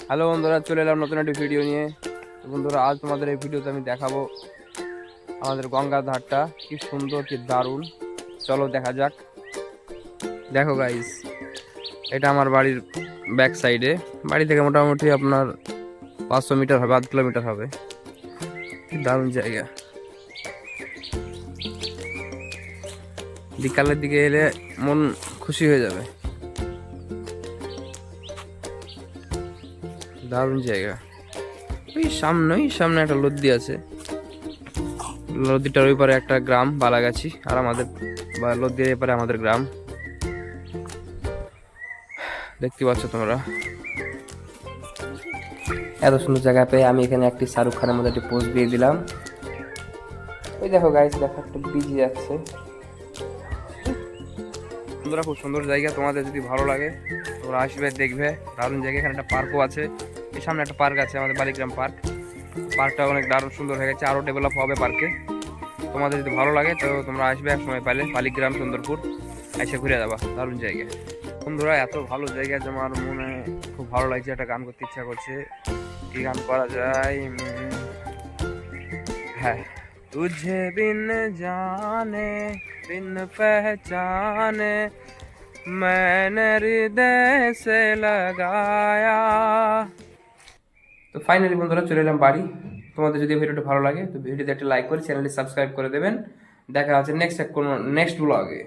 Hello বন্ধুরা, চলে এলাম নতুন একটি ভিডিও নিয়ে। তো বন্ধুরা, আজ তোমাদের এই ভিডিওতে আমি দেখাবো আমাদের গঙ্গার ধারটা কি সুন্দর, কি দারুণ। চলো দেখা যাক। দেখো গাইস, এটা আমার বাড়ির ব্যাক সাইডে। বাড়ি থেকে মোটামুটি আপনার 500 মিটার হবে, 8 কিলোমিটার হবে। কি দারুণ জায়গা। বিকালের দিকে এলে মন খুশি হয়ে যাবে। দারুণ জায়গা। ওই সামনে একটা নদী আছে। নদীটার ওই পারে একটা গ্রাম বালাগাছি, আর আমাদের নদীর এপারে আমাদের গ্রাম। দেখতে পাচ্ছ তোমরা। এত সুন্দর জায়গা পেয়ে আমি এখানে একটি শাহরুখ খানের মধ্যে একটি পোস্ট দিয়ে দিলাম। ওই দেখো গাইস, দেখো একটা বিজি যাচ্ছে। বন্ধুরা, খুব সুন্দর জায়গা। তোমাদের যদি ভালো লাগে তোমরা আসবে, দেখবে। দারুণ জায়গা। এখানে একটা পার্কও আছে। এই সামনে একটা পার্ক আছে, আমাদের বালিগ্রাম পার্ক। পার্কটা অনেক দারুণ সুন্দর হয়ে গেছে, আরও ডেভেলপ হবে পার্কে। তোমাদের যদি ভালো লাগে তো তোমরা আসবে এক সময় পাইলে, বালিগ্রাম সুন্দরপুর এসে ঘুরে যাবা। দারুণ জায়গা। বন্ধুরা, এত ভালো জায়গা যে আমার মনে খুব ভালো লাগছে। একটা গান করতে ইচ্ছা করছে। কি গান করা যায়? হ্যাঁ, তুঝে বিন জানে বিন পহচানে मैंने हृदय से लगाया। তো ফাইনালি বন্ধুরা, চলে এলাম বাড়ি। তোমাদের যদি ভিডিওটা ভালো লাগে তো ভিডিওতে একটা লাইক করে চ্যানেলটি সাবস্ক্রাইব করে দেবেন। দেখা হচ্ছে নেক্সট ব্লগে।